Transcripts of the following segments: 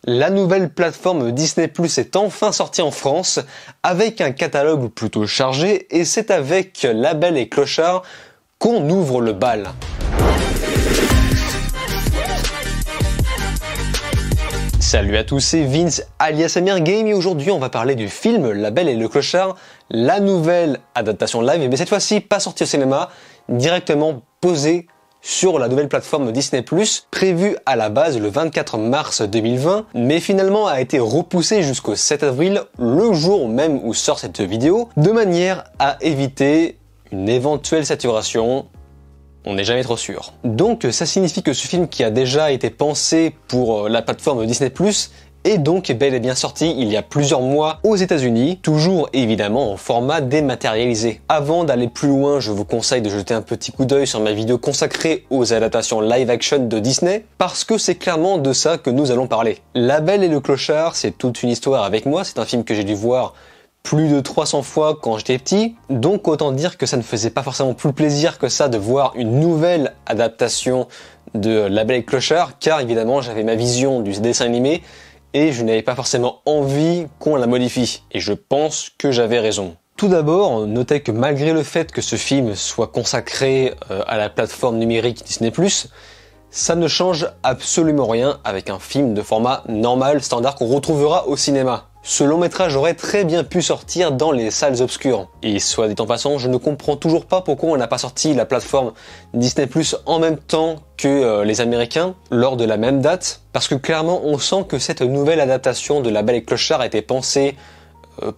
La nouvelle plateforme Disney+ est enfin sortie en France avec un catalogue plutôt chargé et c'est avec La Belle et Clochard qu'on ouvre le bal. Salut à tous, c'est Vince alias Amir Game et aujourd'hui on va parler du film La Belle et le Clochard, la nouvelle adaptation live, mais cette fois-ci pas sortie au cinéma, directement posée sur la nouvelle plateforme Disney+, prévue à la base le 24 mars 2020, mais finalement a été repoussée jusqu'au 7 avril, le jour même où sort cette vidéo, de manière à éviter une éventuelle saturation. On n'est jamais trop sûr. Donc ça signifie que ce film qui a déjà été pensé pour la plateforme Disney+, est donc bel et bien sorti il y a plusieurs mois aux États-Unis, toujours évidemment en format dématérialisé. Avant d'aller plus loin, je vous conseille de jeter un petit coup d'œil sur ma vidéo consacrée aux adaptations live-action de Disney, parce que c'est clairement de ça que nous allons parler. La Belle et le Clochard, c'est toute une histoire avec moi, c'est un film que j'ai dû voir plus de 300 fois quand j'étais petit, donc autant dire que ça ne faisait pas forcément plus plaisir que ça de voir une nouvelle adaptation de La Belle et le Clochard, car évidemment j'avais ma vision du dessin animé et je n'avais pas forcément envie qu'on la modifie, et je pense que j'avais raison. Tout d'abord, notez que malgré le fait que ce film soit consacré à la plateforme numérique Disney+, ça ne change absolument rien avec un film de format normal, standard, qu'on retrouvera au cinéma. Ce long métrage aurait très bien pu sortir dans les salles obscures. Et soit dit en passant, je ne comprends toujours pas pourquoi on n'a pas sorti la plateforme Disney+ en même temps que les Américains, lors de la même date, parce que clairement on sent que cette nouvelle adaptation de La Belle et le Clochard a été pensée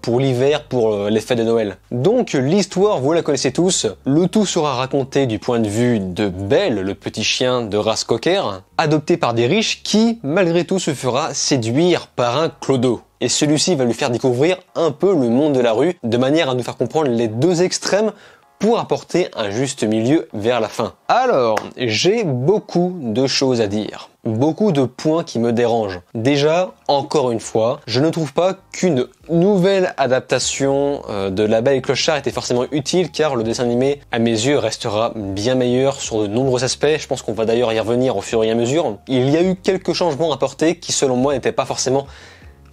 pour l'hiver, pour les fêtes de Noël. Donc l'histoire, vous la connaissez tous, le tout sera raconté du point de vue de Belle, le petit chien de race cocker, adopté par des riches qui, malgré tout, se fera séduire par un clodo. Et celui-ci va lui faire découvrir un peu le monde de la rue, de manière à nous faire comprendre les deux extrêmes pour apporter un juste milieu vers la fin. Alors, j'ai beaucoup de choses à dire. Beaucoup de points qui me dérangent. Déjà, encore une fois, je ne trouve pas qu'une nouvelle adaptation de La Belle et le Clochard était forcément utile, car le dessin animé, à mes yeux, restera bien meilleur sur de nombreux aspects. Je pense qu'on va d'ailleurs y revenir au fur et à mesure. Il y a eu quelques changements apportés qui, selon moi, n'étaient pas forcément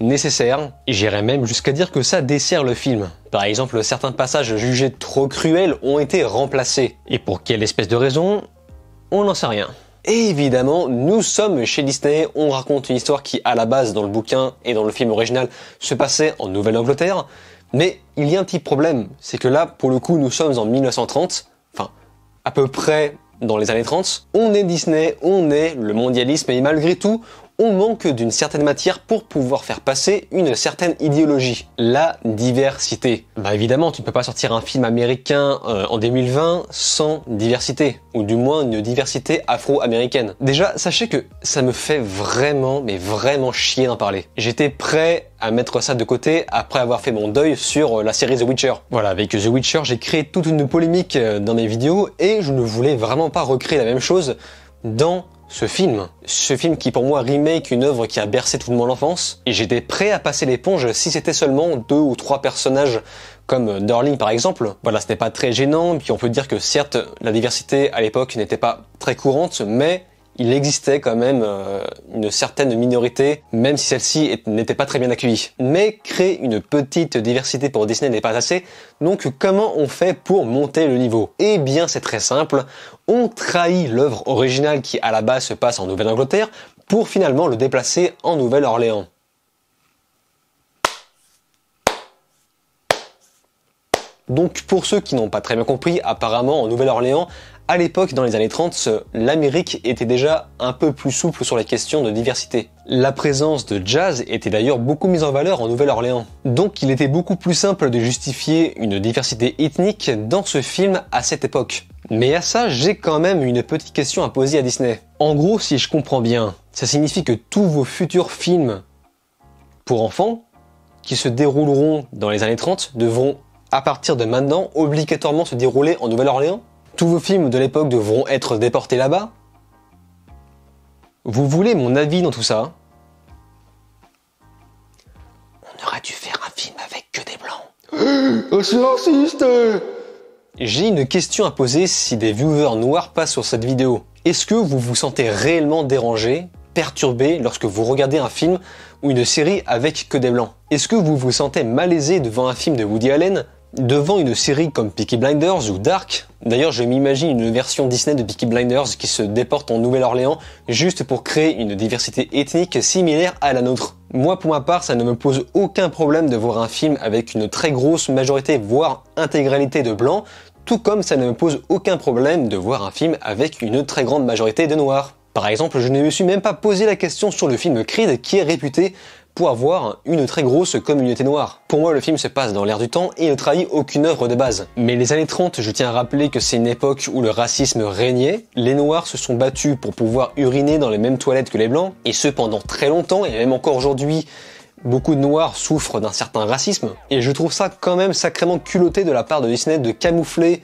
nécessaire, et j'irais même jusqu'à dire que ça dessert le film. Par exemple, certains passages jugés trop cruels ont été remplacés. Et pour quelle espèce de raison, on n'en sait rien. Et évidemment, nous sommes chez Disney, on raconte une histoire qui, à la base, dans le bouquin et dans le film original, se passait en Nouvelle-Angleterre, mais il y a un petit problème, c'est que là, pour le coup, nous sommes en 1930, enfin, à peu près dans les années 30, on est Disney, on est le mondialisme, et malgré tout, on manque d'une certaine matière pour pouvoir faire passer une certaine idéologie. La diversité. Bah évidemment, tu ne peux pas sortir un film américain en 2020 sans diversité. Ou du moins une diversité afro-américaine. Déjà, sachez que ça me fait vraiment, mais vraiment chier d'en parler. J'étais prêt à mettre ça de côté après avoir fait mon deuil sur la série The Witcher. Voilà, avec The Witcher, j'ai créé toute une polémique dans mes vidéos et je ne voulais vraiment pas recréer la même chose dans ce film qui pour moi remake une œuvre qui a bercé toute mon enfance, et j'étais prêt à passer l'éponge si c'était seulement 2 ou 3 personnages comme Darling par exemple. Voilà, ce n'est pas très gênant, puis on peut dire que certes la diversité à l'époque n'était pas très courante, mais il existait quand même une certaine minorité, même si celle-ci n'était pas très bien accueillie. Mais créer une petite diversité pour Disney n'est pas assez, donc comment on fait pour monter le niveau? Eh bien c'est très simple, on trahit l'œuvre originale qui à la base se passe en Nouvelle-Angleterre pour finalement le déplacer en Nouvelle-Orléans. Donc pour ceux qui n'ont pas très bien compris, apparemment en Nouvelle-Orléans, à l'époque, dans les années 30, l'Amérique était déjà un peu plus souple sur les questions de diversité. La présence de jazz était d'ailleurs beaucoup mise en valeur en Nouvelle-Orléans. Donc il était beaucoup plus simple de justifier une diversité ethnique dans ce film à cette époque. Mais à ça, j'ai quand même une petite question à poser à Disney. En gros, si je comprends bien, ça signifie que tous vos futurs films pour enfants, qui se dérouleront dans les années 30, devront, à partir de maintenant, obligatoirement se dérouler en Nouvelle-Orléans? Tous vos films de l'époque devront être déportés là-bas? Vous voulez mon avis dans tout ça? On aurait dû faire un film avec que des blancs. Oh, c'est raciste! J'ai une question à poser si des viewers noirs passent sur cette vidéo. Est-ce que vous vous sentez réellement dérangé perturbé lorsque vous regardez un film ou une série avec que des blancs? Est-ce que vous vous sentez malaisé devant un film de Woody Allen, devant une série comme Peaky Blinders ou Dark? D'ailleurs, je m'imagine une version Disney de Peaky Blinders qui se déporte en Nouvelle-Orléans juste pour créer une diversité ethnique similaire à la nôtre. Moi, pour ma part, ça ne me pose aucun problème de voir un film avec une très grosse majorité, voire intégralité de blancs, tout comme ça ne me pose aucun problème de voir un film avec une très grande majorité de noirs. Par exemple, je ne me suis même pas posé la question sur le film Creed qui est réputé pour avoir une très grosse communauté noire. Pour moi, le film se passe dans l'air du temps et ne trahit aucune œuvre de base. Mais les années 30, je tiens à rappeler que c'est une époque où le racisme régnait, les noirs se sont battus pour pouvoir uriner dans les mêmes toilettes que les blancs, et ce pendant très longtemps, et même encore aujourd'hui, beaucoup de noirs souffrent d'un certain racisme, et je trouve ça quand même sacrément culotté de la part de Disney de camoufler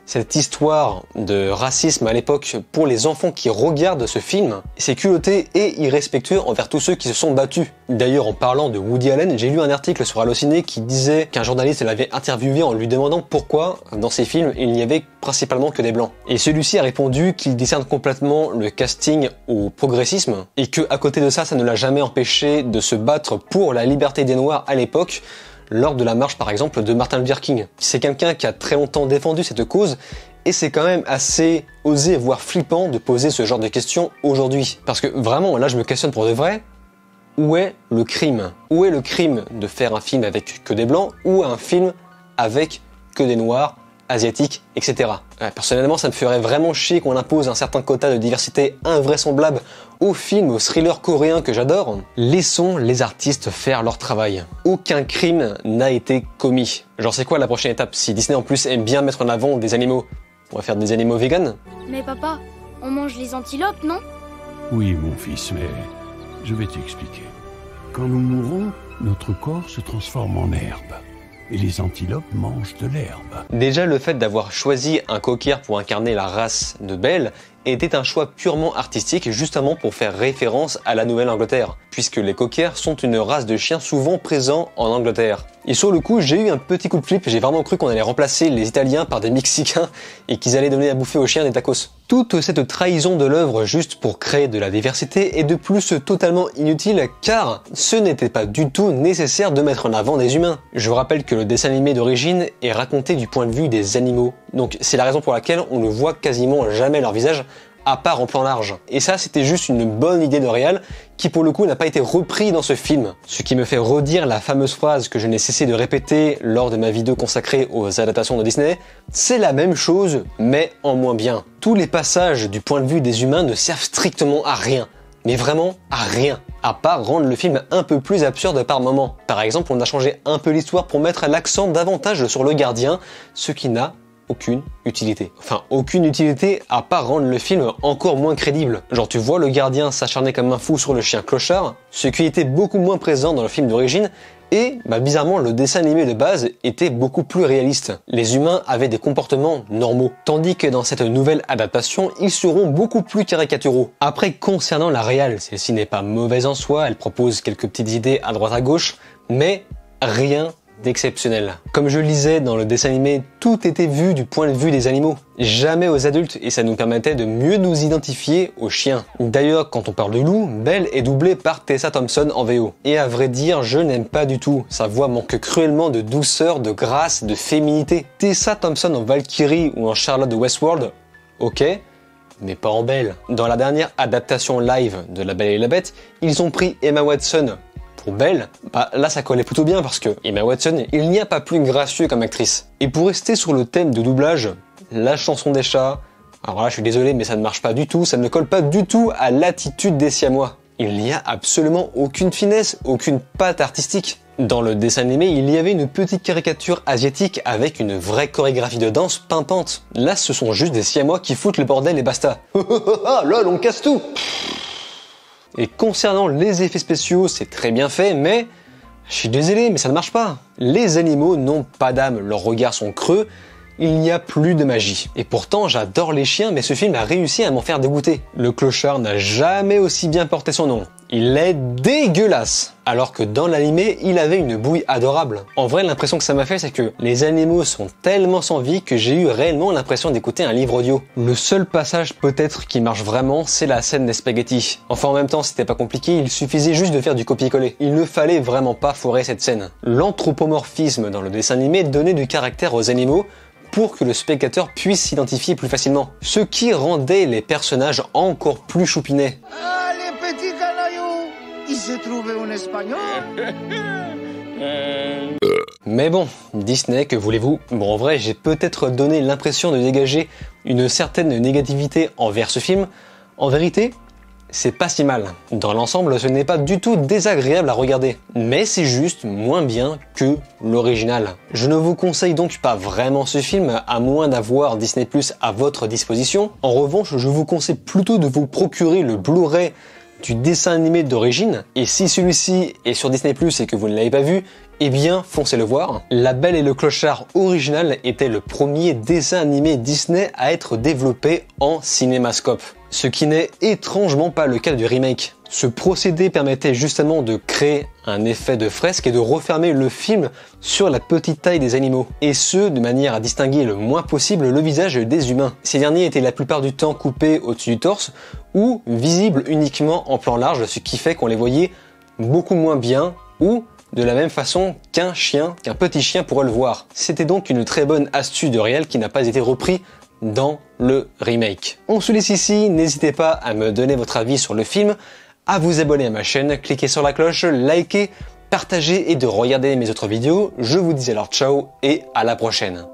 cette histoire de racisme à l'époque pour les enfants qui regardent ce film. C'est culotté et irrespectueux envers tous ceux qui se sont battus. D'ailleurs, en parlant de Woody Allen, j'ai lu un article sur Allociné qui disait qu'un journaliste l'avait interviewé en lui demandant pourquoi, dans ses films, il n'y avait principalement que des blancs. Et celui-ci a répondu qu'il discerne complètement le casting au progressisme et que, à côté de ça, ça ne l'a jamais empêché de se battre pour la liberté des Noirs à l'époque, lors de la marche par exemple de Martin Luther King. C'est quelqu'un qui a très longtemps défendu cette cause et c'est quand même assez osé voire flippant de poser ce genre de questions aujourd'hui. Parce que vraiment, là je me questionne pour de vrai, où est le crime? Où est le crime de faire un film avec que des blancs ou un film avec que des noirs, asiatiques, etc. Personnellement, ça me ferait vraiment chier qu'on impose un certain quota de diversité invraisemblable aux films, aux thrillers coréens que j'adore. Laissons les artistes faire leur travail. Aucun crime n'a été commis. Genre c'est quoi la prochaine étape? Si Disney en plus aime bien mettre en avant des animaux, on va faire des animaux véganes? Mais papa, on mange les antilopes, non? Oui, mon fils, mais je vais t'expliquer. Quand nous mourons, notre corps se transforme en herbe. Et les antilopes mangent de l'herbe. Déjà, le fait d'avoir choisi un cocker pour incarner la race de Belle était un choix purement artistique, justement pour faire référence à la Nouvelle-Angleterre, puisque les cockers sont une race de chiens souvent présents en Angleterre. Et sur le coup, j'ai eu un petit coup de flip, j'ai vraiment cru qu'on allait remplacer les Italiens par des Mexicains et qu'ils allaient donner à bouffer aux chiens des tacos. Toute cette trahison de l'œuvre juste pour créer de la diversité est de plus totalement inutile car ce n'était pas du tout nécessaire de mettre en avant des humains. Je vous rappelle que le dessin animé d'origine est raconté du point de vue des animaux, donc c'est la raison pour laquelle on ne voit quasiment jamais leur visage à part en plan large. Et ça, c'était juste une bonne idée de réal qui pour le coup n'a pas été repris dans ce film. Ce qui me fait redire la fameuse phrase que je n'ai cessé de répéter lors de ma vidéo consacrée aux adaptations de Disney, c'est la même chose mais en moins bien. Tous les passages du point de vue des humains ne servent strictement à rien. Mais vraiment à rien, à part rendre le film un peu plus absurde par moment. Par exemple, on a changé un peu l'histoire pour mettre l'accent davantage sur le gardien, ce qui n'a aucune utilité. Enfin, aucune utilité à part rendre le film encore moins crédible. Genre tu vois le gardien s'acharner comme un fou sur le chien clochard, ce qui était beaucoup moins présent dans le film d'origine, et bizarrement le dessin animé de base était beaucoup plus réaliste. Les humains avaient des comportements normaux, tandis que dans cette nouvelle adaptation, ils seront beaucoup plus caricaturaux. Après, concernant la réal, celle-ci n'est pas mauvaise en soi, elle propose quelques petites idées à droite à gauche, mais rien d'exceptionnel. Comme je le disais dans le dessin animé, tout était vu du point de vue des animaux, jamais aux adultes, et ça nous permettait de mieux nous identifier aux chiens. D'ailleurs, quand on parle de loup, Belle est doublée par Tessa Thompson en VO. Et à vrai dire, je n'aime pas du tout. Sa voix manque cruellement de douceur, de grâce, de féminité. Tessa Thompson en Valkyrie ou en Charlotte de Westworld, ok, mais pas en Belle. Dans la dernière adaptation live de La Belle et la Bête, ils ont pris Emma Watson pour Belle, là ça collait plutôt bien parce que Emma Watson, il n'y a pas plus gracieux comme actrice. Et pour rester sur le thème de doublage, la chanson des chats, alors là je suis désolé mais ça ne marche pas du tout, ça ne colle pas du tout à l'attitude des Siamois. Il n'y a absolument aucune finesse, aucune patte artistique. Dans le dessin animé, il y avait une petite caricature asiatique avec une vraie chorégraphie de danse pimpante. Là ce sont juste des Siamois qui foutent le bordel et basta. Lol, on casse tout. Et concernant les effets spéciaux, c'est très bien fait, mais je suis désolé, mais ça ne marche pas. Les animaux n'ont pas d'âme, leurs regards sont creux, il n'y a plus de magie. Et pourtant, j'adore les chiens, mais ce film a réussi à m'en faire dégoûter. Le clochard n'a jamais aussi bien porté son nom. il est dégueulasse. Alors que dans l'animé, il avait une bouille adorable. En vrai, l'impression que ça m'a fait, c'est que les animaux sont tellement sans vie que j'ai eu réellement l'impression d'écouter un livre audio. Le seul passage peut-être qui marche vraiment, c'est la scène des spaghettis. Enfin, en même temps, c'était pas compliqué, il suffisait juste de faire du copier-coller. Il ne fallait vraiment pas foirer cette scène. L'anthropomorphisme dans le dessin animé donnait du caractère aux animaux pour que le spectateur puisse s'identifier plus facilement. Ce qui rendait les personnages encore plus choupinets. Ah, les petits canailloux, il se trouvait un espagnol. Mais bon, Disney, que voulez-vous? Bon, en vrai, j'ai peut-être donné l'impression de dégager une certaine négativité envers ce film. En vérité, c'est pas si mal. Dans l'ensemble, ce n'est pas du tout désagréable à regarder, mais c'est juste moins bien que l'original. Je ne vous conseille donc pas vraiment ce film, à moins d'avoir Disney+ à votre disposition. En revanche, je vous conseille plutôt de vous procurer le Blu-ray du dessin animé d'origine, et si celui-ci est sur Disney+ et que vous ne l'avez pas vu, eh bien foncez le voir. La Belle et le Clochard original était le premier dessin animé Disney à être développé en cinémascope, ce qui n'est étrangement pas le cas du remake. Ce procédé permettait justement de créer un effet de fresque et de refermer le film sur la petite taille des animaux, et ce de manière à distinguer le moins possible le visage des humains. Ces derniers étaient la plupart du temps coupés au-dessus du torse ou visibles uniquement en plan large, ce qui fait qu'on les voyait beaucoup moins bien ou de la même façon qu'un petit chien pourrait le voir. C'était donc une très bonne astuce de réel qui n'a pas été repris dans le remake. On se laisse ici, n'hésitez pas à me donner votre avis sur le film, à vous abonner à ma chaîne, cliquez sur la cloche, likez, partagez et de regarder mes autres vidéos. Je vous dis alors ciao et à la prochaine.